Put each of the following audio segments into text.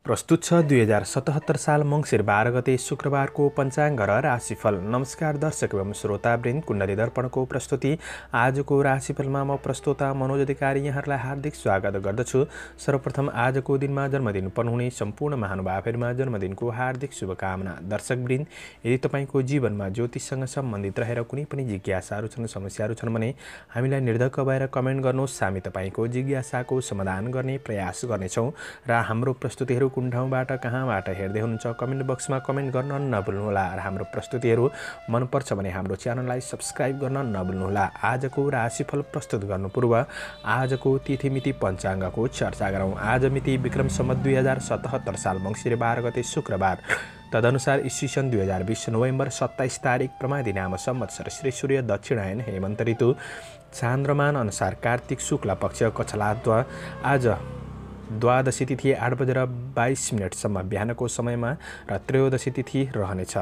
प्रस्तुत छ 2077 साल मङ्सिर 12 गते शुक्रबारको पञ्चाङ्ग र राशिफल। नमस्कार दर्शक एवं श्रोतावृन्द, कुण्डली दर्पणको प्रस्तुति आजको राशिफलमा म प्रस्तोता मनोज अधिकारी यहाँहरूलाई हार्दिक स्वागत गर्दछु। सर्वप्रथम आजको दिनमा जन्मदिन पर्नुहुने सम्पूर्ण महानुभावहरूमा जन्मदिनको हार्दिक शुभकामना। दर्शकवृन्द, यदि तपाईँको जीवनमा ज्योतिषसँग सम्बन्धित रहेर कुनै पनि जिज्ञासाहरू छन्, समस्याहरू छन् भने हामीलाई निर्धक्क भएर कमेन्ट गर्नुहोस्। हामी तपाईँको जिज्ञासाको समाधान गर्ने प्रयास गर्नेछौँ र हाम्रो प्रस्तुतिहरू कुन ठाउँबाट कहाँबाट हेर्दै हुनुहुन्छ कमेन्ट बक्समा कमेन्ट गर्न नभुल्नुहोला र हाम्रो प्रस्तुतिहरू मनपर्छ भने हाम्रो च्यानललाई सब्स्क्राइब गर्न नभुल्नुहोला। आजको राशिफल प्रस्तुत गर्नु पूर्व आजको तिथिमिति पञ्चाङ्गको चर्चा गरौँ। आज मिति विक्रम सम्वत 2077 साल मङ्सिर 12 गते शुक्रबार, तदनुसार ईस्वी सन् 2020 नोभेम्बर 27 तारिक, प्रमादिनाम संवत्सर श्री सूर्य दक्षिणायन हेमन्त ऋतु, चान्द्रमान अनुसार कार्तिक शुक्ल पक्ष कछलाद्वा। आज द्वादशी तिथि 8:22 बिहानको समयमा र त्रयोदशी तिथि रहनेछ।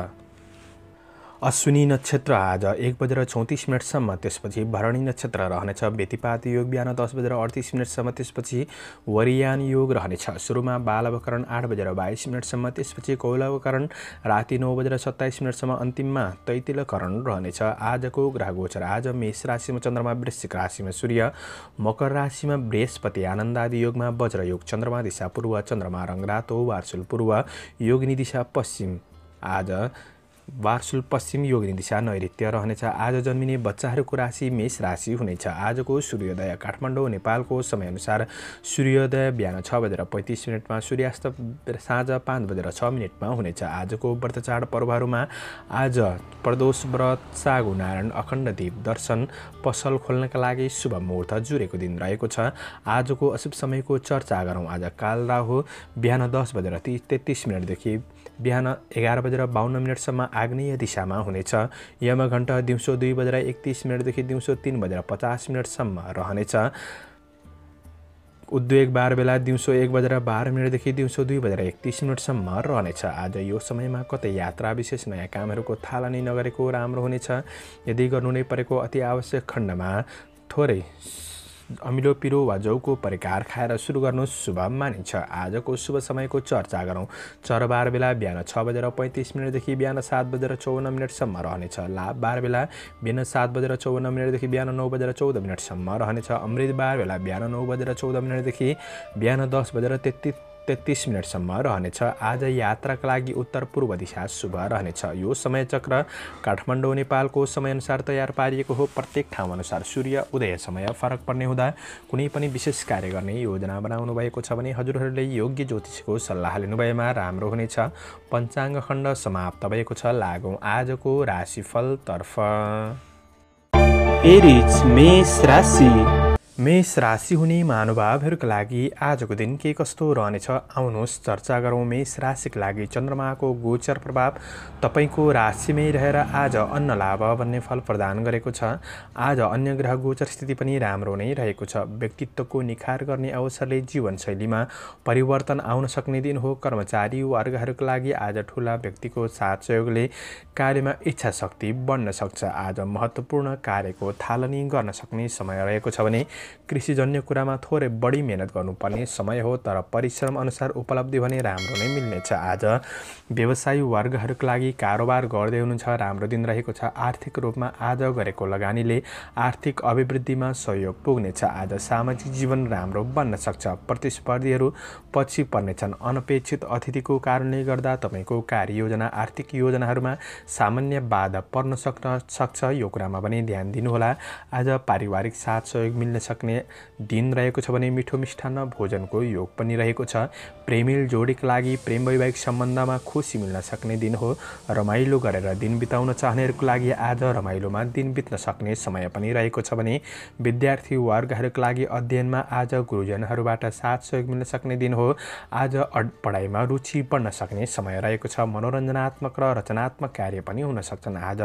अश्विनी नक्षत्र आज 1:34 त्यसपछि भरणी नक्षत्र रहनेछ। व्यतिपात योग बिहान 10:38 त्यसपछि वरियान योग रहनेछ। सुरुमा बालवकरण 8:22 त्यसपछि कौलवकरण राति 9:27 अन्तिममा तैतिलकरण रहनेछ। आजको ग्रह गोचर आज मेष राशिमा चन्द्रमा, वृश्चिक राशिमा सूर्य, मकर राशिमा बृहस्पति, आनन्दादि योगमा वज्र योग, चन्द्रमा दिशा पूर्व, चन्द्रमा रङ रातो, वार्सुल पूर्व, योगिनी दिशा पश्चिम। आज वार्सुल पश्चिम, योगिनी दिशा नैऋत्य रहनेछ। आज जन्मिने बच्चाहरूको राशि मेष राशि हुनेछ। आजको सूर्योदय काठमाडौँ नेपालको समयअनुसार सूर्योदय बिहान 6:35 सूर्यास्त साँझ 5:06 हुनेछ। आजको व्रत चाड पर्वहरूमा आज प्रदोष व्रत, सागु नारायण, अखण्ड दीप दर्शन, पसल खोल्नका लागि शुभ मुहुर्त जुरेको दिन रहेको छ। आजको अशुभ समयको चर्चा गरौँ। आज काल राहु बिहान 10:33 देखि बिहान 11:52 आग्नेय दिशामा हुनेछ। यमघण्टा दिउँसो 2:31 देखि दिउँसो 3:50 रहनेछ। उद्योग बार बेला दिउँसो 1:12 देखि दिउँसो 2:31 रहनेछ। आज यो समयमा कतै यात्रा विशेष नयाँ कामहरूको थालनी नगरेको राम्रो हुनेछ। यदि गर्नु नै परेको अति आवश्यक खण्डमा थोरै अमिलो पिरो वा जौको परिकार खाएर सुरु गर्नु शुभ मानिन्छ। आजको शुभ समयको चर्चा गरौँ। चरबार बेला बिहान 6:35 देखि बिहान 7:54 रहनेछ। लाभ बार बेला बिहान 7:54 देखि बिहान 9:14 रहनेछ। अमृत बार बेला बिहान 9:14 देखि बिहान 10:33 रहनेछ। आज यात्राका लागि उत्तर पूर्व दिशा शुभ रहनेछ। यो समय चक्र काठमाडौँ नेपालको समयअनुसार तयार पारिएको हो। प्रत्येक ठाउँअनुसार सूर्य उदय समय फरक पर्ने हुँदा कुनै पनि विशेष कार्य गर्ने योजना बनाउनु भएको छ भने हजुरहरूले योग्य ज्योतिषको सल्लाह लिनुभएमा राम्रो हुनेछ। पञ्चाङ्ग खण्ड समाप्त भएको छ। लागौँ आजको राशिफलतर्फ। एरिज मेष राशि। मेष राशि हुने महानुभावहरूका लागि आजको दिन के कस्तो रहनेछ आउनुहोस् चर्चा गरौँ। मेष राशिका लागि चन्द्रमाको गोचर प्रभाव तपाईँको राशिमै रहेर आज अन्न लाभ भन्ने फल प्रदान गरेको छ। आज अन्य ग्रह गोचर स्थिति पनि राम्रो नै रहेको छ। व्यक्तित्वको निखार गर्ने अवसरले जीवनशैलीमा परिवर्तन आउन सक्ने दिन हो। कर्मचारी वर्गहरूका लागि आज ठुला व्यक्तिको साथ सहयोगले कार्यमा इच्छा शक्ति बढ्न सक्छ। आज महत्त्वपूर्ण कार्यको थालनी गर्न सक्ने समय रहेको छ भने कृषिजन्य कुरामा थोरै बढी मेहनत गर्नुपर्ने समय हो, तर परिश्रम अनुसार उपलब्धि भने राम्रो नै मिल्नेछ। आज व्यवसायी वर्गहरूका लागि कारोबार गर्दै हुनुहुन्छ राम्रो दिन रहेको छ। आर्थिक रूपमा आज गरेको लगानीले आर्थिक अभिवृद्धिमा सहयोग पुग्नेछ। आज सामाजिक जीवन राम्रो बन्न सक्छ। प्रतिस्पर्धीहरू पछि पर्नेछन्। अनपेक्षित अतिथिको कारणले गर्दा तपाईँको कार्ययोजना आर्थिक योजनाहरूमा सामान्य बाधा पर्न सक्छ। यो कुरामा पनि ध्यान दिनुहोला। आज पारिवारिक साथ सहयोग मिल्न सक्ने दिन रहेको छ भने मिठो मिष्ठान्न भोजनको योग पनि रहेको छ। प्रेमिल जोडीका लागि प्रेम वैवाहिक सम्बन्धमा खुसी मिल्न सक्ने दिन हो। रमाइलो गरेर दिन बिताउन चाहनेहरूको लागि आज रमाइलोमा दिन बित्न सक्ने समय पनि रहेको छ भने विद्यार्थी वर्गहरूका लागि अध्ययनमा आज गुरुजनहरूबाट साथ सहयोग मिल्न सक्ने दिन हो। आज पढाइमा रुचि बढ्न सक्ने समय रहेको छ। मनोरञ्जनात्मक र रचनात्मक कार्य पनि हुन सक्छन्। आज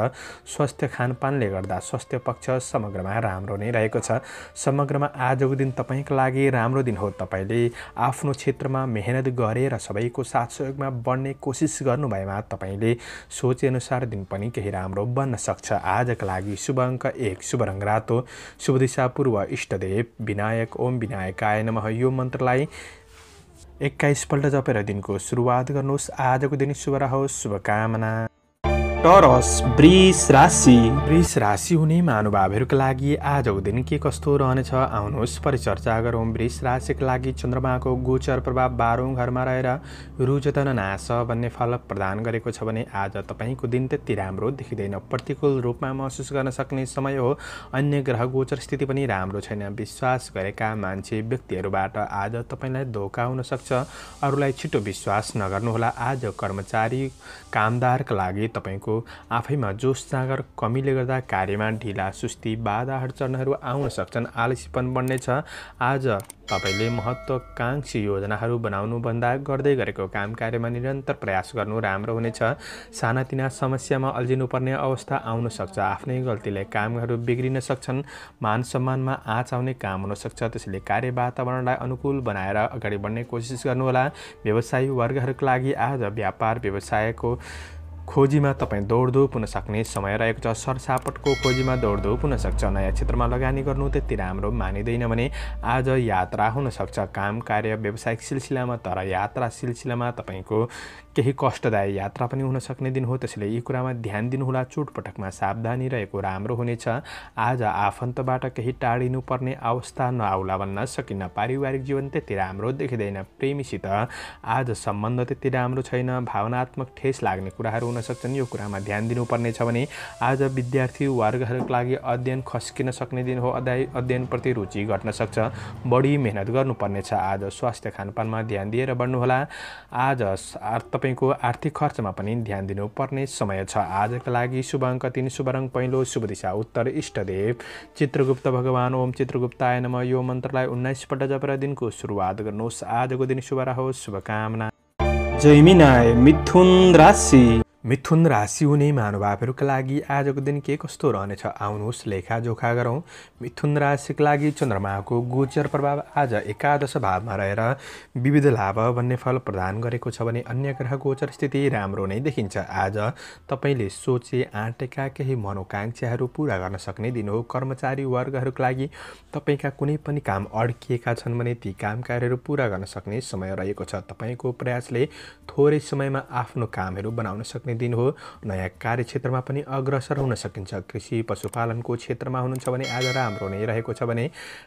स्वस्थ खानपानले गर्दा स्वास्थ्य पक्ष समग्रमा राम्रो नै रहेको छ। समग्रमा आजको दिन तपाईँको लागि राम्रो दिन हो। तपाईँले आफ्नो क्षेत्रमा मेहनत गरेर सबैको साथ सहयोगमा बढ्ने कोसिस गर्नुभएमा तपाईँले सोचेअनुसार दिन पनि केही राम्रो बन्न सक्छ। आजका लागि शुभ अङ्क 1, शुभ रङ रातो, शुभ दिशा पूर्व, इष्टदेव विनायक, ओम विनायकाय नमः यो मन्त्रलाई 21 पल्ट जपेर दिनको सुरुवात गर्नुहोस्। आजको दिन शुभ रहोस्। शुभकामना। टोरस वृष राशि। वृष राशि हुने महानुभावहरूका लागि आजको दिन के कस्तो रहनेछ आउनुहोस् परिचर्चा गरौँ। वृष राशिका लागि चन्द्रमाको गोचर प्रभाव 12औं घरमा रहेर रुचेतन नाश भन्ने फल प्रदान गरेको छ भने आज तपाईँको दिन त्यति राम्रो देखिँदैन। प्रतिकूल रूपमा महसुस गर्न सक्ने समय हो। अन्य ग्रह गोचर स्थिति पनि राम्रो छैन। विश्वास गरेका मान्छे व्यक्तिहरूबाट आज तपाईँलाई धोका हुन सक्छ। अरूलाई छिटो विश्वास नगर्नुहोला। आज कर्मचारी कामदारका लागि तपाईँको आफैमा जोस जाँगर कमीले गर्दा कार्यमा ढिला सुस्ती बाधा अडचनहरू आउन सक्छन्। आलसीपन बढ्नेछ। आज तपाईँले महत्त्वाकांक्षी योजनाहरू बनाउनुभन्दा गर्दै गरेको काम कार्यमा निरन्तर प्रयास गर्नु राम्रो हुनेछ। सानातिना समस्यामा अल्झिनुपर्ने अवस्था आउन सक्छ। आफ्नै गल्तीले कामहरू बिग्रिन सक्छन्। मान सम्मानमा आँच आउने काम हुन सक्छ। त्यसैले कार्य वातावरणलाई अनुकूल बनाएर अगाडि बढ्ने कोसिस गर्नुहोला। व्यवसायी वर्गहरूका लागि आज व्यापार व्यवसायको खोजीमा तपाईँ दौडधुप हुन सक्ने समय रहेको छ। सरसापटको खोजीमा दौडधुप हुन सक्छ। नयाँ क्षेत्रमा लगानी गर्नु त्यति राम्रो मानिँदैन भने आज यात्रा हुन सक्छ। काम कार्य व्यावसायिक सिलसिलामा तर यात्रा सिलसिलामा तपाईँको केही कष्टदायी यात्रा पनि हुन सक्ने दिन हो। त्यसैले यी कुरामा ध्यान दिनुहोला। चोटपटकमा सावधानी रहेको राम्रो हुनेछ। आज आफन्तबाट केही टाढिनु पर्ने अवस्था नआउला भन्न सकिन्न। पारिवारिक जीवन त्यति राम्रो देखिँदैन। प्रेमीसित आज सम्बन्ध त्यति राम्रो छैन। भावनात्मक ठेस लाग्ने कुराहरू हुन सक्छन्। यो कुरामा ध्यान दिनुपर्नेछ भने आज विद्यार्थी वर्गहरूका लागि अध्ययन खस्किन सक्ने दिन हो। अध्ययनप्रति रुचि घट्न सक्छ। बढी मेहनत गर्नुपर्नेछ। आज स्वास्थ्य खानपानमा ध्यान दिएर बढ्नुहोला। आज तपाईँको आर्थिक खर्चमा पनि ध्यान दिनुपर्ने समय छ। आजका लागि शुभ अङ्क 3, शुभ रङ पहेँलो, शुभ दिशा उत्तर, इष्टदेव चित्रगुप्त भगवान। ओम चित्रगुप्ताय नमः। यो मन्त्रलाई 19 पल्ट जपेर दिनको सुरुवात गर्नुहोस्। आजको दिन शुभ रहोस्। शुभकामना। जैमिनाय मिथुन राशि। मिथुन राशि हुने महानुभावहरूका लागि आजको दिन के कस्तो रहनेछ आउनुहोस् लेखाजोखा गरौँ। मिथुन राशिका लागि चन्द्रमाको गोचर प्रभाव आज एकादश भावमा रहेर विविध लाभ भन्ने फल प्रदान गरेको छ भने अन्य ग्रह गोचर स्थिति राम्रो नै देखिन्छ। आज तपाईँले सोचे आँटेका केही मनोकांक्षाहरू पुरा गर्न सक्ने दिन हो। कर्मचारी वर्गहरूका लागि तपाईँका कुनै पनि काम अड्किएका छन् भने ती काम कार्यहरू पुरा गर्न सक्ने समय रहेको छ। तपाईँको प्रयासले थोरै समयमा आफ्नो कामहरू बनाउन सक्ने दिन हो। नयाँ कार्यक्षेत्रमा पनि अग्रसर हुन सकिन्छ। कृषि पशुपालनको क्षेत्रमा हुनुहुन्छ भने आज राम्रो नै रहेको छ भने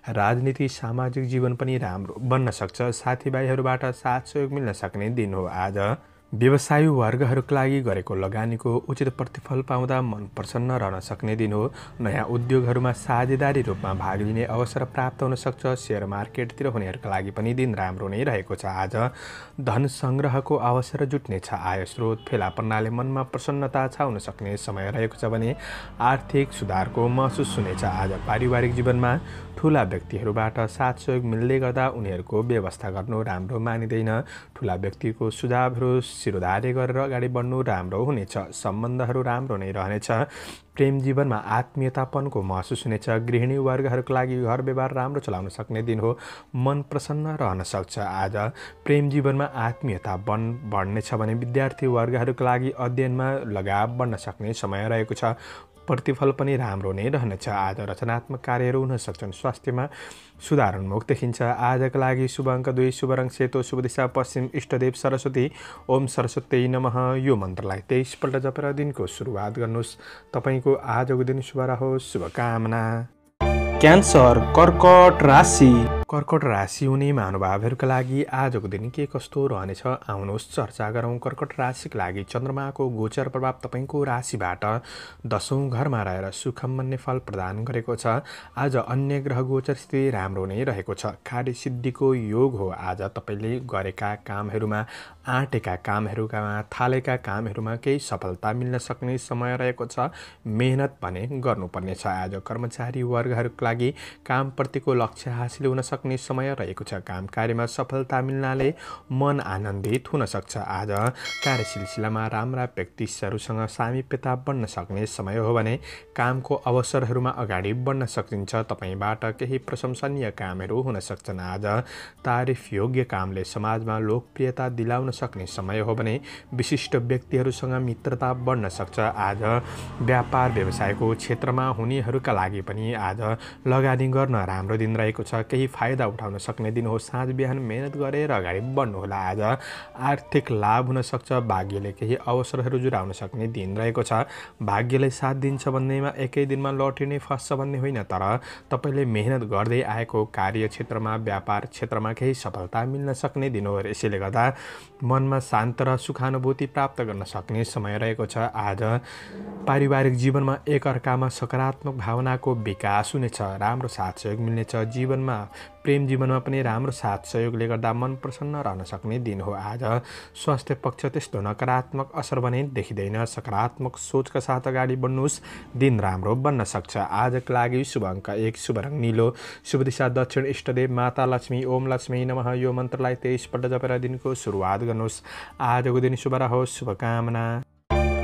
राजनीति सामाजिक जीवन पनि राम्रो बन्न सक्छ। साथीभाइहरूबाट साथ सहयोग मिल्न सक्ने दिन हो। आज व्यवसायी वर्गहरूका लागि गरेको लगानीको उचित प्रतिफल पाउँदा मन प्रसन्न रहन सक्ने दिन हो। नयाँ उद्योगहरूमा साझेदारी रूपमा भाग लिने अवसर प्राप्त हुन सक्छ। सेयर मार्केटतिर हुनेहरूका लागि पनि दिन राम्रो नै रहेको छ। आज धन सङ्ग्रहको अवसर जुट्नेछ। आय स्रोत फेला पर्नाले मनमा प्रसन्नता छाउन सक्ने समय रहेको छ भने आर्थिक सुधारको महसुस हुनेछ। आज पारिवारिक जीवनमा ठुला व्यक्तिहरूबाट साथ सहयोग मिल्दै गर्दा उनीहरूको व्यवस्था गर्नु राम्रो मानिँदैन। ठुला व्यक्तिको सुझावहरू शिरोधार्य गरेर अगाडि बढ्नु राम्रो हुनेछ। सम्बन्धहरू राम्रो नै रहनेछ। प्रेम जीवनमा आत्मीयतापनको महसुस हुनेछ। गृहिणी वर्गहरूका लागि घर व्यवहार राम्रो चलाउन सक्ने दिन हो। मन प्रसन्न रहन सक्छ। आज प्रेम जीवनमा आत्मीयता बढ्नेछ भने विद्यार्थी वर्गहरूका लागि अध्ययनमा लगाव बढ्न सक्ने समय रहेको छ। प्रतिफल पनि राम्रो नै रहनेछ। आज रचनात्मक कार्यहरू हुन सक्छन्। स्वास्थ्यमा सुधारोन्मुख देखिन्छ। आजका लागि शुभ अङ्क 2, शुभ रङ सेतो, शुभ दिशा पश्चिम, इष्टदेव सरस्वती। ओम सरस्वती नमः। यो मन्त्रलाई 23 पल्ट जपेर दिनको सुरुवात गर्नुहोस्। तपाईँको आजको दिन शुभ रहोस्। शुभकामना। क्यान्सर कर्कट राशि। कर्कट राशि हुने महानुभावहरूका लागि आजको दिन के कस्तो रहनेछ आउनुहोस् चर्चा गरौँ। कर्कट राशिका लागि चन्द्रमाको गोचर प्रभाव तपाईँको राशिबाट 10औं घरमा रहेर सुखम भन्ने फल प्रदान गरेको छ। आज अन्य ग्रह गोचर स्थिति राम्रो नै रहेको छ। कार्यसिद्धिको योग हो। आज तपाईँले गरेका कामहरूमा आँटेका कामहरूमा थालेका कामहरूमा केही सफलता मिल्न सक्ने समय रहेको छ। मेहनत भने गर्नुपर्नेछ। आज कर्मचारी वर्गहरूका लागि कामप्रतिको लक्ष्य हासिल हुन सक्ने समय रहेको छ। काम कार्यमा सफलता मिल्नाले मन आनन्दित हुन सक्छ। आज कार्य सिलसिलामा राम्रा व्यक्तिहरूसँग सामिप्यता बढ्न सक्ने समय हो भने कामको अवसरहरूमा अगाडि बढ्न सकिन्छ। तपाईँबाट केही प्रशंसनीय कामहरू हुन सक्छन्। आज तारिफ योग्य कामले समाजमा लोकप्रियता दिलाउन सक्ने समय हो भने विशिष्ट व्यक्तिहरूसँग मित्रता बढ्न सक्छ। आज व्यापार व्यवसायको क्षेत्रमा हुनेहरूका लागि पनि आज लगानी गर्न राम्रो दिन रहेको छ। केही फाइदा उठाउन सक्ने दिन हो। साँझ बिहान मेहनत गरेर अगाडि बढ्नुहोला। आज आर्थिक लाभ हुन सक्छ। भाग्यले केही अवसरहरू जुराउन सक्ने दिन रहेको छ। भाग्यले साथ दिन्छ भन्नेमा एकै दिनमा लटरी नै फस्छ भन्ने होइन, तर तपाईँले मेहनत गर्दै आएको कार्यक्षेत्रमा व्यापार क्षेत्रमा केही सफलता मिल्न सक्ने दिन हो। यसैले गर्दा मनमा शान्त र सुखानुभूति प्राप्त गर्न सक्ने समय रहेको छ। आज पारिवारिक जीवनमा एकअर्कामा सकारात्मक भावनाको विकास हुनेछ। राम्रो साथ सहयोग मिल्नेछ। प्रेम जीवनमा पनि राम्रो साथ सहयोगले गर्दा मन प्रसन्न रहन सक्ने दिन हो। आज स्वास्थ्य पक्ष त्यस्तो नकारात्मक असर भने देखिँदैन। सकारात्मक सोचका साथ अगाडि बढ्नुहोस्, दिन राम्रो बन्न सक्छ। आजका लागि शुभ अङ्क 1, शुभ रङ नीलो, शुभ दिशा दक्षिण, इष्टदेव माता लक्ष्मी, ओम लक्ष्मी नमः यो मन्त्रलाई 23 पल्ट जपेर दिनको सुरुवात गर्नुहोस्। आजको दिन शुभ रहोस्। शुभकामना।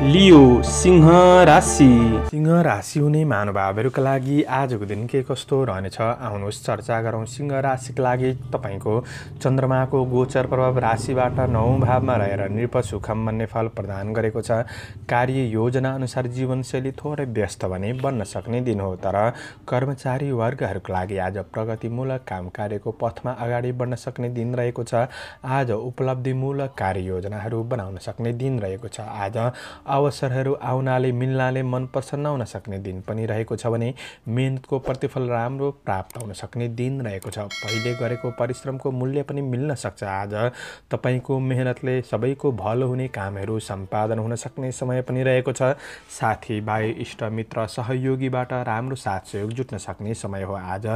लियो सिंह राशि। सिंह राशि हुने महानुभावहरूका लागि आजको दिन के कस्तो रहनेछ आउनुहोस् चर्चा गरौँ। सिंह राशिका लागि तपाईँको चन्द्रमाको गोचर प्रभाव राशिबाट 9औं भावमा रहेर नृप सुखम भन्ने फल प्रदान गरेको छ। कार्य योजना अनुसार जीवनशैली थोरै व्यस्त भने बन्न सक्ने दिन हो, तर कर्मचारी वर्गहरूका लागि आज प्रगतिमूलक काम कार्यको पथमा अगाडि बढ्न सक्ने दिन रहेको छ। आज उपलब्धिमूलक कार्य योजनाहरू बनाउन सक्ने दिन रहेको छ। आज अवसरहरू आउनाले मिल्नाले मन प्रसन्न हुन सक्ने दिन पनि रहेको छ भने मेहनतको प्रतिफल राम्रो प्राप्त हुन सक्ने दिन रहेको छ। पहिले गरेको परिश्रमको मूल्य पनि मिल्न सक्छ। आज तपाईँको मेहनतले सबैको भलो हुने कामहरू सम्पादन हुन सक्ने समय पनि रहेको छ। साथीभाइ, इष्टमित्र, सहयोगीबाट राम्रो साथ सहयोग जुट्न सक्ने समय हो। आज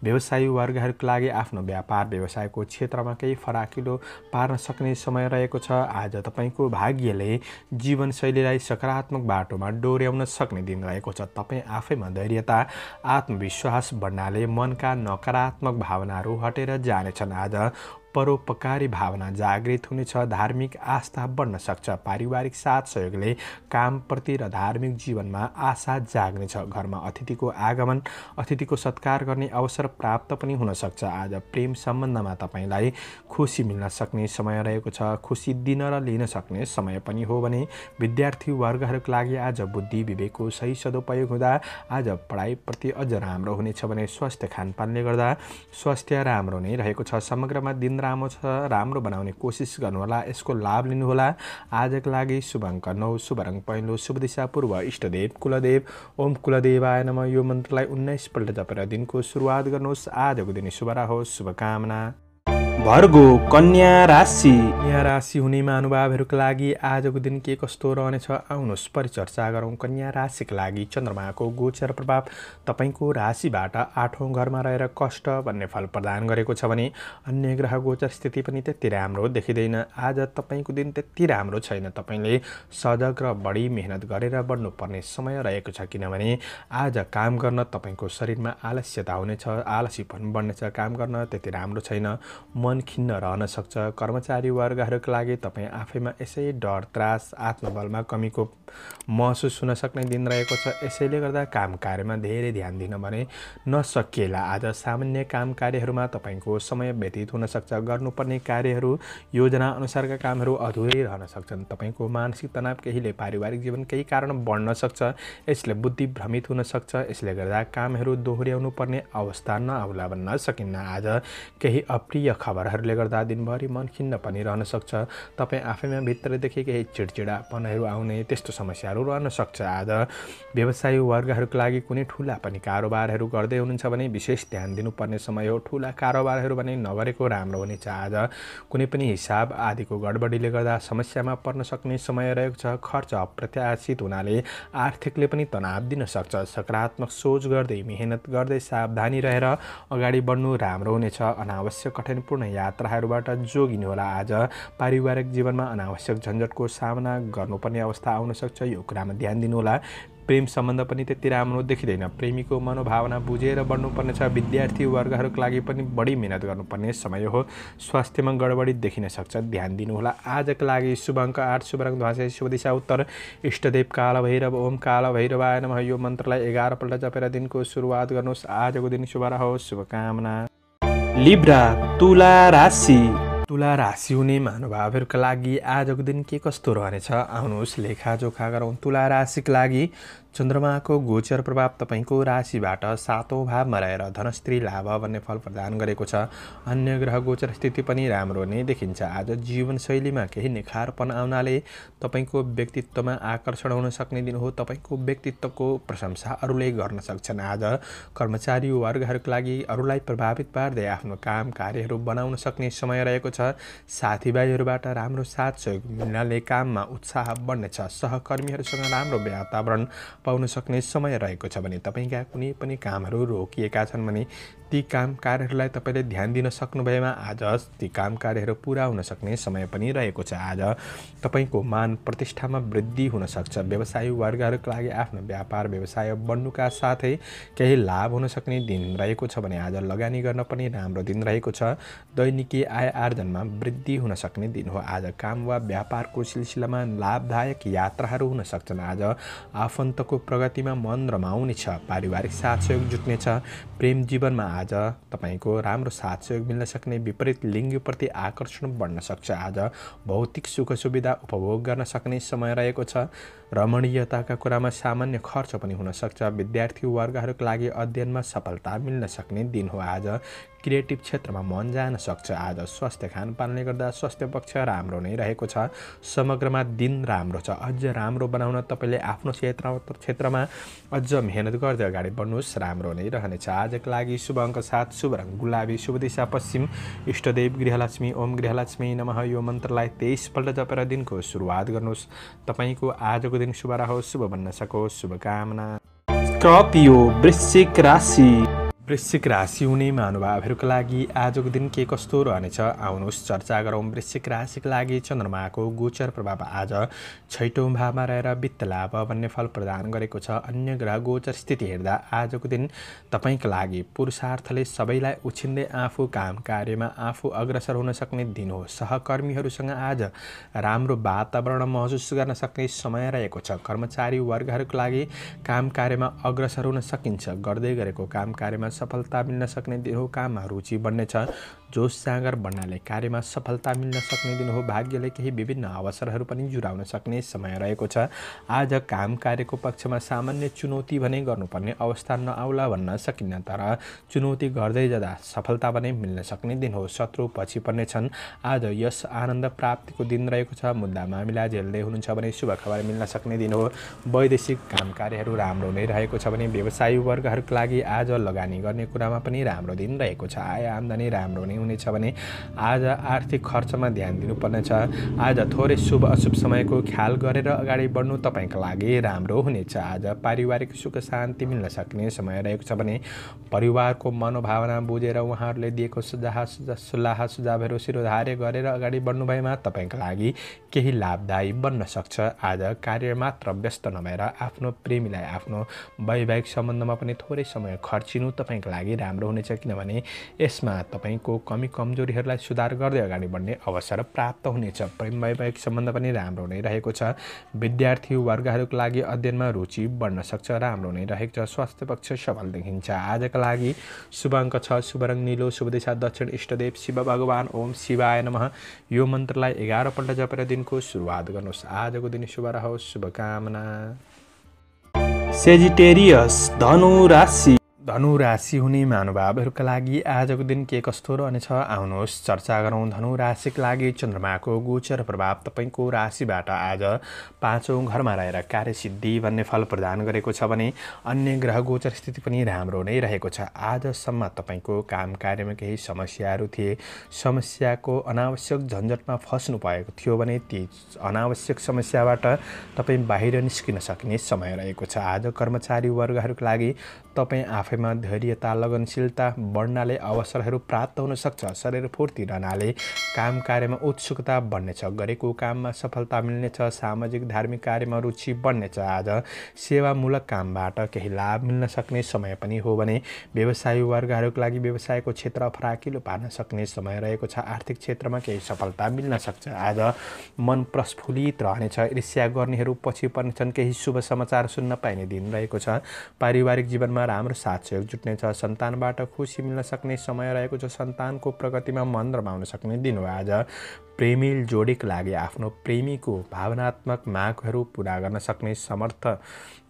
व्यवसायी वर्गहरूका लागि आफ्नो व्यापार व्यवसायको क्षेत्रमा केही फराकिलो पार्न सक्ने समय रहेको छ। आज तपाईँको भाग्यले जीवनशैलीलाई सकारात्मक बाटोमा डोर्याउन सक्ने दिन रहेको छ। तपाईँ आफैमा धैर्यता, आत्मविश्वास बढ्नाले मनका नकारात्मक भावनाहरू हटेर जानेछन्। आज परोपकारी भावना जागृत हुनेछ। धार्मिक आस्था बढ्न सक्छ। पारिवारिक साथ सहयोगले कामप्रति र धार्मिक जीवनमा आशा जाग्नेछ। घरमा अतिथिको आगमन, अतिथिको सत्कार गर्ने अवसर प्राप्त पनि हुन सक्छ। आज प्रेम सम्बन्धमा तपाईँलाई खुसी मिल्न सक्ने समय रहेको छ। खुसी दिन र लिन सक्ने समय पनि हो भने विद्यार्थी वर्गहरूका लागि आज बुद्धि विवेकको सही सदुपयोग हुँदा आज पढाइप्रति अझ राम्रो हुनेछ भने स्वास्थ्य खानपानले गर्दा स्वास्थ्य राम्रो नै रहेको छ। समग्रमा दिन राम्रो छ। राम्रो बनाउने कोसिस गर्नुहोला, यसको लाभ लिनुहोला। आजका लागि शुभ अङ्क 9, शुभ रङ पहेँलो, शुभ दिशा पूर्व, इष्टदेव कुलदेव ओम कुलदेवाय नमः यो मन्त्रलाई 19 पल्ट जपेर दिनको सुरुवात गर्नुहोस्। आजको दिन शुभ रहोस्। शुभकामना। भर्गो कन्या राशि। कन्या राशि हुने महानुभावहरूका लागि आजको दिन के कस्तो रहनेछ आउनुहोस् परिचर्चा गरौँ। कन्या राशिका लागि चन्द्रमाको गोचर प्रभाव तपाईँको राशिबाट 8औं घरमा रहेर कष्ट भन्ने फल प्रदान गरेको छ भने अन्य ग्रह गोचर स्थिति पनि त्यति राम्रो देखिँदैन। आज तपाईँको दिन त्यति राम्रो छैन। तपाईँले सजग र बढी मेहनत गरेर बढ्नुपर्ने समय रहेको छ, किनभने आज काम गर्न तपाईँको शरीरमा आलस्यता हुनेछ, आलसीपन बढ्नेछ। काम गर्न त्यति राम्रो छैन। मन खिन्न रहन सक्छ। कर्मचारी वर्गहरूका लागि तपाईँ आफैमा यसै डर, त्रास, आत्मबलमा कमीको महसुस हुन सक्ने दिन रहेको छ। यसैले गर्दा काम कार्यमा धेरै ध्यान दिन भने नसकिएला। आज सामान्य काम कार्यहरूमा तपाईँको समय व्यतीत हुन सक्छ। गर्नुपर्ने कार्यहरू, योजना अनुसारका कामहरू अधुरै रहन सक्छन्। तपाईँको मानसिक तनाव केहीले पारिवारिक जीवन केही कारण बढ्न सक्छ। यसले बुद्धि भ्रमित हुन सक्छ। यसले गर्दा कामहरू दोहोऱ्याउनु पर्ने अवस्था नआउला भन्न सकिन्न। आज केही अप्रिय खबरहरूले गर्दा दिनभरि मन खिन्न पनि रहन सक्छ। तपाईँ आफैमा भित्रदेखि केही चिडचिडापनहरू आउने त्यस्तो समस्याहरू रहन सक्छ। आज व्यवसायी वर्गहरूका लागि कुनै ठुला पनि कारोबारहरू गर्दै हुनुहुन्छ भने विशेष ध्यान दिनुपर्ने समय हो। ठुला कारोबारहरू भने नगरेको राम्रो हुनेछ। आज कुनै पनि हिसाब आदिको गडबडीले गर्दा समस्यामा पर्न सक्ने समय रहेको छ। खर्च अप्रत्याशित हुनाले आर्थिकले पनि तनाव दिन सक्छ। सकारात्मक सोच गर्दै, मेहनत गर्दै, सावधानी रहेर अगाडि बढ्नु राम्रो हुनेछ। अनावश्यक कठिनपूर्ण यात्राहरूबाट जोगिनुहोला। आज पारिवारिक जीवनमा अनावश्यक झन्झटको सामना गर्नुपर्ने अवस्था आउन सक्छ। यो कुरामा ध्यान दिनुहोला। प्रेम सम्बन्ध पनि त्यति राम्रो देखिँदैन। प्रेमीको मनोभावना बुझेर बढ्नुपर्नेछ। विद्यार्थी वर्गहरूका लागि पनि बढी मेहनत गर्नुपर्ने समय हो। स्वास्थ्यमा गडबडी देखिन सक्छ, ध्यान दिनुहोला। आजका लागि शुभ अङ्क 8, शुभ रङ ध्वाँसे, शुभ दिशा उत्तर, इष्टदेव काल भैरव ओम काल भैरवाय नमः यो मन्त्रलाई 11 पल्ट जपेर दिनको सुरुवात गर्नुहोस्। आजको दिन शुभ रहोस्। शुभकामना। लिब्रा तुला राशि। तुला राशि हुने महानुभावहरूका लागि आजको दिन के कस्तो रहनेछ आउनुहोस् लेखाजोखा गरौँ। तुला राशिका लागि चन्द्रमाको गोचर प्रभाव तपाईको राशिबाट 7औं भावमा रहेर धनस्त्री लाभ भन्ने फल प्रदान गरेको छ। अन्य ग्रह गोचर स्थिति पनि राम्रो नै देखिन्छ। आज जीवनशैलीमा केही निखारपन आउनाले तपाईको व्यक्तित्वमा आकर्षण हुन सक्ने दिन हो। तपाईको व्यक्तित्वको प्रशंसा अरूले गर्न सक्छन्। आज कर्मचारी वर्गहरूका लागि अरूलाई प्रभावित पार्दै आफ्नो काम कार्यहरू बनाउन सक्ने समय रहेको छ। साथीभाइहरूबाट राम्रो साथ सहयोग मिल्नाले काममा उत्साह बढ्नेछ। सहकर्मीहरूसँग राम्रो वातावरण पाउन सक्ने समय रहेको छ भने तपाईका कुनै पनि कामहरू रोकिएका छन् भने ती काम कार्यहरूलाई तपाईले ध्यान दिन सक्नु भएमा आज ती काम कार्यहरू पूरा हुन सक्ने समय पनि रहेको छ। आज तपाईको मान प्रतिष्ठामा वृद्धि हुन सक्छ। व्यवसायी वर्गहरूका लागि आफ्नो व्यापार व्यवसाय बढ्नुका साथै केही लाभ हुन सक्ने दिन रहेको छ भने आज लगानी गर्न पनि राम्रो दिन रहेको छ। दैनिकी आय आर्जनमा वृद्धि हुन सक्ने दिन हो। आज काम वा व्यापारको सिलसिलामा लाभदायक यात्राहरू हुन सक्छन्। आज आफन्तको प्रगतिमा मन रमाउनेछ। पारिवारिक साथ सहयोग जुट्नेछ। प्रेम जीवनमा आज तपाईको राम्रो साथ सहयोग मिल्न सक्ने। विपरीत लिङ्गप्रति आकर्षण बढ्न सक्छ। आज भौतिक सुख सुविधा उपभोग गर्न सक्ने समय रहेको छ। रमणीयताका कुरामा सामान्य खर्च पनि हुन सक्छ। विद्यार्थी वर्गहरूका लागि अध्ययनमा सफलता मिल्न सक्ने दिन हो। आज क्रिएटिभ क्षेत्रमा मन जान सक्छ। आज स्वास्थ्य खानपानले गर्दा स्वास्थ्य पक्ष राम्रो नै रहेको छ। समग्रमा दिन राम्रो छ। अझ राम्रो बनाउन तपाईले आफ्नो क्षेत्रमा अझ मेहनत गर्दै अगाडि बढ्नुहोस्। राम्रो नै रहनेछ। आजका लागि शुभ अङ्क 7, शुभ रङ गुलाबी, शुभ दिशा पश्चिम, इष्टदेव गृहलक्ष्मी। ओम गृहलक्ष्मी नमः यो मन्त्रलाई 23 पल्ट जपेर दिनको सुरुवात गर्नुहोस्। तपाईको आजको दिन शुभ रहोस्, शुभ बन्न सकोस्। शुभकामना। स्कर्पियो वृश्चिक राशि। वृश्चिक राशि हुने महानुभावहरूका लागि आजको दिन के कस्तो रहनेछ आउनुहोस् चर्चा गरौँ। वृश्चिक राशिका लागि चन्द्रमाको गोचर प्रभाव आज 6औं भावमा रहेर वित्त लाभ भन्ने फल प्रदान गरेको छ। अन्य ग्रह गोचर स्थिति हेर्दा आजको दिन तपाईका लागि पुरुषार्थले सबैलाई उछिन्दै आफू काम कार्यमा आफू अग्रसर हुन सक्ने दिन हो। सहकर्मीहरूसँग आज राम्रो वातावरण महसुस गर्न सक्ने समय रहेको छ। कर्मचारी वर्गहरूका लागि काम कार्यमा अग्रसर हुन सकिन्छ। गर्दै गरेको काम कार्यमा सफलता मिल्न सक्ने दिन हो। काममा रुचि बढ्नेछ। जोस जाँगर बढ्नाले कार्यमा सफलता मिल्न सक्ने दिन हो। भाग्यले केही विभिन्न अवसरहरू पनि जुराउन सक्ने समय रहेको छ। आज काम कार्यको पक्षमा सामान्य चुनौती भने गर्नुपर्ने अवस्था नआउला भन्न सकिन्न, तर चुनौती गर्दै जाँदा सफलता भने मिल्न सक्ने दिन हो। शत्रु पछि पर्नेछन्। आज यस आनन्द प्राप्तिको दिन रहेको छ। मुद्दा मामिला झेल्दै हुनुहुन्छ भने शुभ खबर मिल्न सक्ने दिन हो। वैदेशिक काम कार्यहरू राम्रो नै रहेको छ भने व्यवसायी वर्गहरूका लागि आज लगानी गर्ने कुरामा पनि राम्रो दिन रहेको छ। आय आम्दानी राम्रो नै हुनेछ भने आज आर्थिक खर्चमा ध्यान दिनुपर्नेछ। आज थोरै शुभ अशुभ समयको ख्याल गरेर अगाडि बढ्नु तपाईँका लागि राम्रो हुनेछ। आज पारिवारिक सुख शान्ति मिल्न सक्ने समय रहेको छ भने परिवारको मनोभावना बुझेर उहाँहरूले दिएको सल्लाह सुझावहरू शिरोधार्य गरेर अगाडि बढ्नु भएमा तपाईँका लागि केही लाभदायी बन्न सक्छ। आज कार्य मात्र व्यस्त नभएर आफ्नो प्रेमीलाई आफ्नो वैवाहिक सम्बन्धमा पनि थोरै समय खर्चिनु तपाईँका लागि राम्रो हुनेछ, किनभने यसमा तपाईँको कमी कमजोरीहरूलाई सुधार गर्दै अगाडि बढ्ने अवसर प्राप्त हुनेछ। प्रेम वैवाहिक सम्बन्ध पनि राम्रो नै रहेको छ। विद्यार्थी वर्गहरूका लागि अध्ययनमा रुचि बढ्न सक्छ। राम्रो नै रहेको छ। स्वास्थ्य पक्ष सबल देखिन्छ। आजका लागि शुभ अङ्क 6, शुभ रङ नीलो, शुभ दिशा दक्षिण, इष्टदेव शिव भगवान। ओम शिवाय नमः यो मन्त्रलाई 11 पल्ट जपेर दिनको सुरुवात गर्नुहोस्। आजको दिन शुभ रहोस्। शुभकामना। सेजिटेरियस धनु राशि। धनु राशि हुने महानुभावहरूका लागि आजको दिन के कस्तो रहनेछ आउनुहोस् चर्चा गरौँ। धनु राशिका लागि चन्द्रमाको गोचर प्रभाव तपाईँको राशिबाट आज 5औं घरमा रहेर कार्यसिद्धि भन्ने फल प्रदान गरेको छ भने अन्य ग्रह गोचर स्थिति पनि राम्रो नै रहेको छ। आजसम्म तपाईँको काम कार्यमा केही समस्याहरू थिए। समस्याको अनावश्यक झन्झटमा फस्नु भएको थियो भने ती अनावश्यक समस्याबाट तपाईँ बाहिर निस्किन सक्ने समय रहेको छ। आज कर्मचारी वर्गहरूका लागि तपाईँ आफैमा धैर्यता लगनशीलता बढ्नाले अवसरहरू प्राप्त हुन सक्छ। शरीर फुर्ती रहनाले काम कार्यमा उत्सुकता बढ्नेछ। गरेको काममा सफलता मिल्नेछ। सामाजिक धार्मिक कार्यमा रुचि बढ्नेछ। आज सेवामूलक कामबाट केही लाभ मिल्न सक्ने समय पनि हो भने व्यवसायी वर्गहरूका लागि व्यवसायको क्षेत्र फराकिलो पार्न सक्ने समय रहेको छ। आर्थिक क्षेत्रमा केही सफलता मिल्न सक्छ। आज मन प्रस्फुलित रहनेछ। ईर्ष्या गर्नेहरू पछि पर्नेछन्। केही शुभ समाचार सुन्न पाइने दिन रहेको छ। पारिवारिक जीवनमा राम्रो साथ सहयोग जुट्नेछ। सन्तानबाट खुसी मिल्न सक्ने समय रहेको छ। सन्तानको प्रगतिमा मन रमाउन सक्ने दिन हो आज। प्रेमिल जोडीका लागि आफ्नो प्रेमीको भावनात्मक मागहरू पुरा गर्न सक्ने समर्थ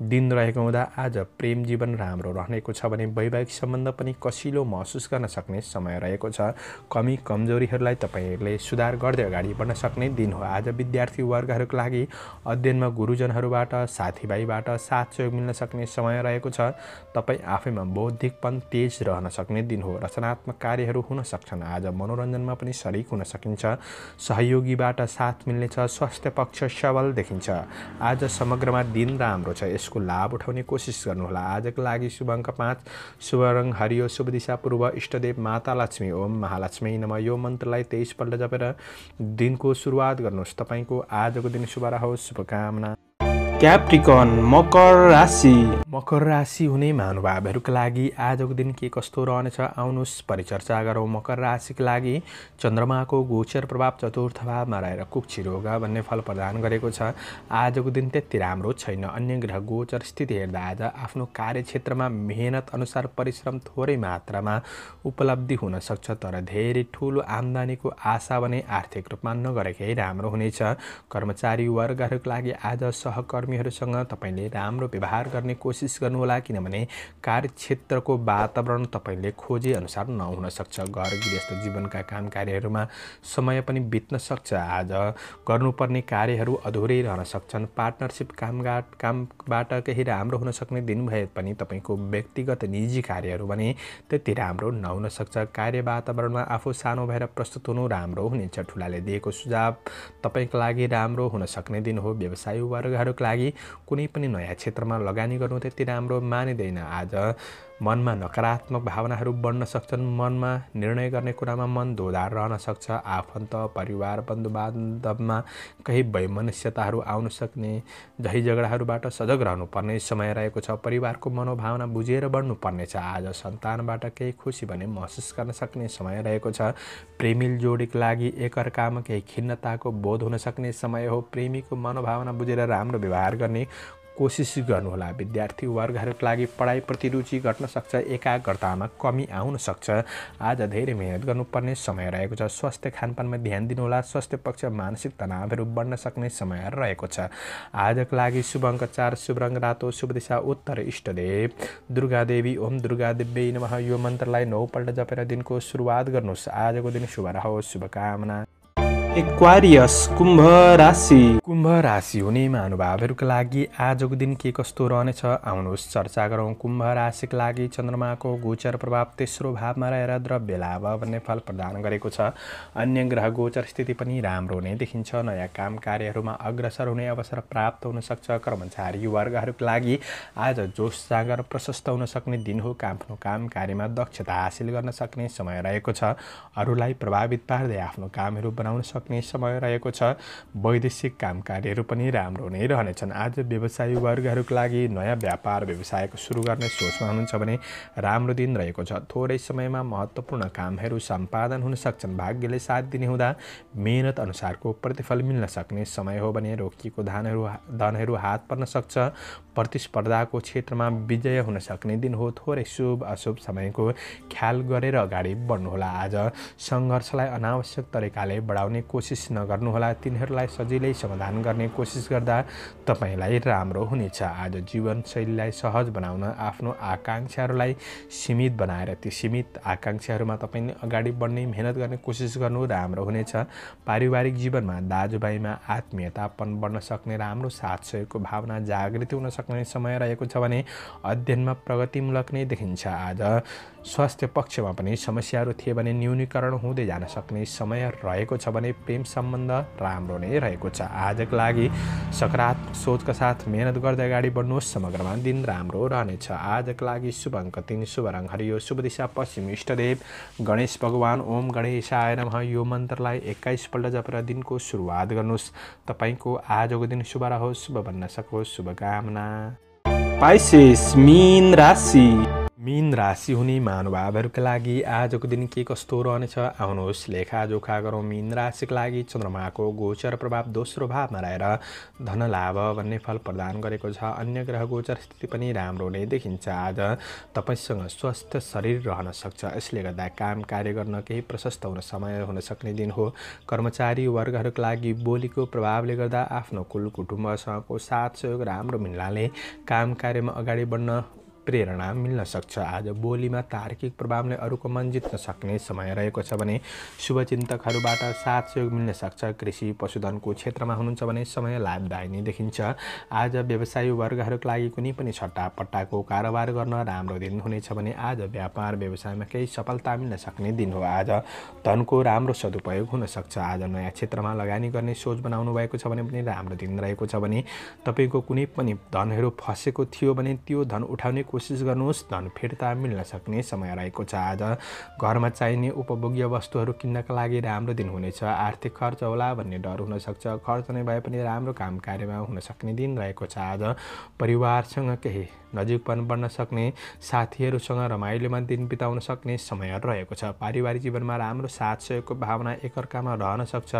दिन रहेको हुँदा आज प्रेम जीवन राम्रो रहनेको छ भने वैवाहिक सम्बन्ध पनि कसिलो महसुस गर्न सक्ने समय रहेको छ। कमी कमजोरीहरूलाई तपाईँहरूले सुधार गर्दै अगाडि बढ्न सक्ने दिन हो आज। विद्यार्थी वर्गहरूका लागि अध्ययनमा गुरुजनहरूबाट साथीभाइबाट साथ सहयोग मिल्न सक्ने समय रहेको छ। तपाईँ आफैमा बौद्धिकपन तेज रहन सक्ने दिन हो। रचनात्मक कार्यहरू हुन सक्छन्। आज मनोरञ्जनमा पनि सरिक हुन सकिन्छ। सहयोगीबाट साथ मिल्नेछ। स्वास्थ्य पक्ष सबल देखिन्छ। आज समग्रमा दिन राम्रो छ। यसको लाभ उठाउने कोसिस गर्नुहोला। आजको लागि शुभ अङ्क 5, शुभ रङ हरियो, शुभ दिशा पूर्व, इष्टदेव माता लक्ष्मी, ओम महालक्ष्मी नमः यो मन्त्रलाई 23 पल्ट जपेर दिनको सुरुवात गर्नुहोस्। तपाईँको आजको दिन शुभ रहोस्। शुभकामना। क्याप्रिकन मकर राशि। मकर राशि हुने महानुभावहरूका लागि आजको दिन के कस्तो रहनेछ आउनुहोस् परिचर्चा गरौँ। मकर राशिका लागि चन्द्रमाको गोचर प्रभाव चतुर्थ भावमा रहेर कुक्षी रोग भन्ने फल प्रदान गरेको छ। आजको दिन त्यति राम्रो छैन। अन्य ग्रह गोचर स्थिति हेर्दा आज आफ्नो कार्यक्षेत्रमा मेहनत अनुसार परिश्रम थोरै मात्रामा उपलब्धि हुन सक्छ, तर धेरै ठुलो आम्दानीको आशा भने आर्थिक रूपमा नगरेकै राम्रो हुनेछ। कर्मचारी वर्गहरूका लागि आज सहकर्मीहरूसँग तपाईँले राम्रो व्यवहार गर्ने कोसिस गर्नुहोला, किनभने कार्यक्षेत्रको वातावरण तपाईँले खोजे अनुसार नहुन सक्छ। घर गृहस्थ जीवनका काम कार्यहरूमा समय पनि बित्न सक्छ। आज गर्नुपर्ने कार्यहरू अधुरै रहन सक्छन्। पार्टनरसिप कामबाट केही राम्रो हुन सक्ने दिन भए पनि तपाईँको व्यक्तिगत निजी कार्यहरू भने त्यति राम्रो नहुन सक्छ। कार्य वातावरणमा आफू सानो भएर प्रस्तुत हुनु राम्रो हुनेछ। ठुलाले दिएको सुझाव तपाईँको लागि राम्रो हुन सक्ने दिन हो। व्यवसायी वर्गहरूका लागि कुनै पनि नयाँ क्षेत्रमा लगानी गर्नु त्यति राम्रो मानिँदैन। आज मनमा नकारात्मक भावनाहरू बढ्न सक्छन्। मनमा निर्णय गर्ने कुरामा मन दोधार रहन सक्छ। आफन्त परिवार बन्धुबान्धवमा केही वैमनस्यताहरू आउन सक्ने, झै झगडाहरूबाट सजग रहनुपर्ने समय रहेको छ। परिवारको मनोभावना बुझेर बढ्नुपर्नेछ। आज सन्तानबाट केही खुसी भने महसुस गर्न सक्ने समय रहेको छ। प्रेमिल जोडीका लागि एकअर्कामा केही खिन्नताको बोध हुन सक्ने समय हो। प्रेमीको मनोभावना बुझेर राम्रो व्यवहार गर्ने कोसिस गर्नुहोला। विद्यार्थी वर्गहरूका लागि पढाइप्रति रुचि घट्न सक्छ। एकाग्रतामा कमी आउन सक्छ। आज धेरै मेहनत गर्नुपर्ने समय रहेको छ। स्वास्थ्य खानपानमा ध्यान दिनुहोला। स्वास्थ्य पक्ष मानसिक तनावहरू बढ्न सक्ने समय रहेको छ। आजको लागि शुभ अङ्क 4, शुभ रङ रातो, शुभ दिशा उत्तर, इष्टदेव दुर्गा देवी, ओम दुर्गा देवी नमः यो मन्त्रलाई 9 पल्ट जपेर दिनको सुरुवात गर्नुहोस्। आजको दिन शुभ रहोस्। शुभकामना। एक्वारियस कुम्भ राशि। कुम्भ राशि हुने महानुभावहरूका लागि आजको दिन के कस्तो रहनेछ आउनुहोस् चर्चा गरौँ। कुम्भ राशिका लागि चन्द्रमाको गोचर प्रभाव तेस्रो भावमा रहेर द्रव्य लाभ भन्ने फल प्रदान गरेको छ। अन्य ग्रह गोचर स्थिति पनि राम्रो नै देखिन्छ। नयाँ काम कार्यहरूमा अग्रसर हुने अवसर प्राप्त हुन सक्छ। कर्मचारी वर्गहरूका लागि आज जोस जाँगर प्रशस्त हुन सक्ने दिन हो। आफ्नो काम कार्यमा दक्षता हासिल गर्न सक्ने समय रहेको छ। अरूलाई प्रभावित पार्दै आफ्नो कामहरू बनाउन सक्ने समय रहेको छ। वैदेशिक काम कार्यहरू पनि राम्रो नै रहनेछन्। आज व्यवसायी वर्गहरूका लागि नयाँ व्यापार व्यवसायको सुरु गर्ने सोचमा हुनुहुन्छ भने राम्रो दिन रहेको छ। थोरै समयमा महत्त्वपूर्ण कामहरू सम्पादन हुन सक्छन्। भाग्यले साथ दिने हुँदा मेहनत अनुसारको प्रतिफल मिल्न सक्ने समय हो भने रोकिएको धनहरू हात पर्न सक्छ। प्रतिस्पर्धाको क्षेत्रमा विजय हुन सक्ने दिन हो। थोरै शुभ अशुभ समयको ख्याल गरेर अगाडि बढ्नुहोला। आज सङ्घर्षलाई अनावश्यक तरिकाले बढाउने कोसिस नगर्नुहोला। तिनीहरूलाई सजिलै समाधान गर्ने कोसिस गर्दा तपाईँलाई राम्रो हुनेछ। आज जीवनशैलीलाई सहज बनाउन आफ्नो आकाङ्क्षाहरूलाई सीमित बनाएर ती सीमित आकाङ्क्षाहरूमा तपाईँले अगाडि बढ्ने मेहनत गर्ने कोसिस गर्नु राम्रो हुनेछ। पारिवारिक जीवनमा दाजुभाइमा आत्मीयतापन बढ्न सक्ने राम्रो साथ सहयोगको भावना जागृति हुन सक्ने समय रहेको छ भने अध्ययनमा प्रगतिमूलक नै देखिन्छ। आज स्वास्थ्य पक्षमा पनि समस्याहरू थिए भने न्यूनीकरण हुँदै जान सक्ने समय रहेको छ भने प्रेम सम्बन्ध राम्रो नै रहेको छ। आजको लागि सकारात्मक सोचका साथ मेहनत गर्दै अगाडि बढ्नुहोस्। समग्रमा दिन राम्रो रहनेछ। आजको लागि शुभ अङ्क 3, शुभ रङ हरियो, शुभ दिशा पश्चिम, इष्टदेव गणेश भगवान, ओम गणेशाय नमः यो मन्त्रलाई 21 पल्ट जपेर दिनको सुरुवात गर्नुहोस्। तपाईँको आजको दिन शुभ रहोस्, शुभ बन्न सकोस्। शुभकामना। पाइसेस मीन राशि। मीन राशि हुने महानुभावहरूका लागि आजको दिन के कस्तो रहनेछ आउनुहोस् लेखाजोखा गरौँ। मीन राशिका लागि चन्द्रमाको गोचर प्रभाव दोस्रो भावमा रहेर धन लाभ भन्ने फल प्रदान गरेको छ। अन्य ग्रह गोचर स्थिति पनि राम्रो नै देखिन्छ। आज तपाईसँग स्वस्थ शरीर रहन सक्छ, यसले गर्दा काम कार्य गर्न केही प्रशस्त हुन समय हुन सक्ने दिन हो। कर्मचारी वर्गहरूका लागि बोलीको प्रभावले गर्दा आफ्नो कुल कुटुम्बसँगको साथ सहयोग राम्रो मिल्नाले काम कार्यमा अगाडि बढ्न प्रेरणा मिल्न सक्छ। आज बोलीमा तार्किक प्रभावले अरूको मन जित्न सक्ने समय रहेको छ भने शुभचिन्तकहरूबाट साथ सहयोग मिल्न सक्छ। कृषि पशुधनको क्षेत्रमा हुनुहुन्छ भने समय लाभदायी नै देखिन्छ। आज व्यवसायी वर्गहरूका लागि कुनै पनि सट्टापट्टाको कारोबार गर्न राम्रो दिन हुनेछ भने आज व्यापार व्यवसायमा केही सफलता मिल्न सक्ने दिन हो। आज धनको राम्रो सदुपयोग हुन सक्छ। आज नयाँ क्षेत्रमा लगानी गर्ने सोच बनाउनु भएको छ भने पनि राम्रो दिन रहेको छ भने तपाईँको कुनै पनि धनहरू फसेको थियो भने त्यो धन उठाउने कोसिस गर्नुहोस्, धन फिर्ता मिल्न सक्ने समय रहेको छ। आज घरमा चाहिने उपभोग्य वस्तुहरू किन्नका लागि राम्रो दिन हुनेछ। आर्थिक खर्च होला भन्ने डर हुन सक्छ, खर्च नै भए पनि राम्रो काम कार्यमा हुन सक्ने दिन रहेको छ। आज परिवारसँग केही नजिकपन बढ्न सक्ने, साथीहरूसँग रमाइलोमा दिन बिताउन सक्ने समय रहेको छ। पारिवारिक जीवनमा राम्रो साथ सहयोगको भावना एकअर्कामा रहन सक्छ।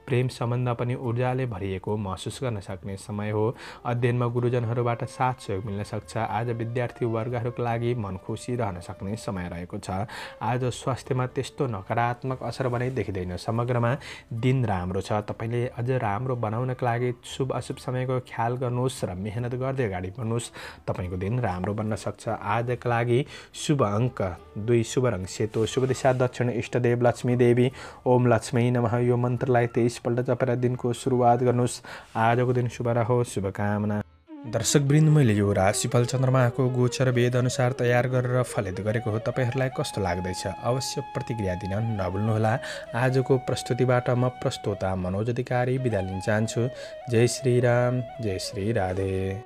प्रेम सम्बन्ध पनि ऊर्जाले भरिएको महसुस गर्न सक्ने समय हो। अध्ययनमा गुरुजनहरूबाट साथ सहयोग मिल्न सक्छ। आज विद्यार्थी वर्गहरूका लागि मन खुसी रहन सक्ने समय रहेको छ। आज स्वास्थ्यमा त्यस्तो नकारात्मक असर भने देखिँदैन। समग्रमा दिन राम्रो छ। तपाईँले अझ राम्रो बनाउनका लागि शुभ अशुभ समयको ख्याल गर्नुहोस् र मेहनत गर्दै अगाडि बढ्नुहोस्। तपाईँको दिन राम्रो बन्न सक्छ। आजका लागि शुभ अङ्क 2, शुभ रङ सेतो, शुभ दिशा दक्षिण, इष्टदेव लक्ष्मी देवी। ओम लक्ष्मी नमः यो मन्त्रलाई 23 पल्ट जपेर दिनको सुरुवात गर्नुहोस्। आजको दिन शुभ रहोस्, शुभकामना। दर्शकवृन्द, मैले यो राशिफल चन्द्रमाको गोचर वेद अनुसार तयार गरेर फलित गरेको हो। तपाईँहरूलाई कस्तो लाग्दैछ अवश्य प्रतिक्रिया दिन नभुल्नुहोला। आजको प्रस्तुतिबाट म प्रस्तोता मनोज अधिकारी बिदा लिन चाहन्छु। जय श्री राम, जय श्री राधे।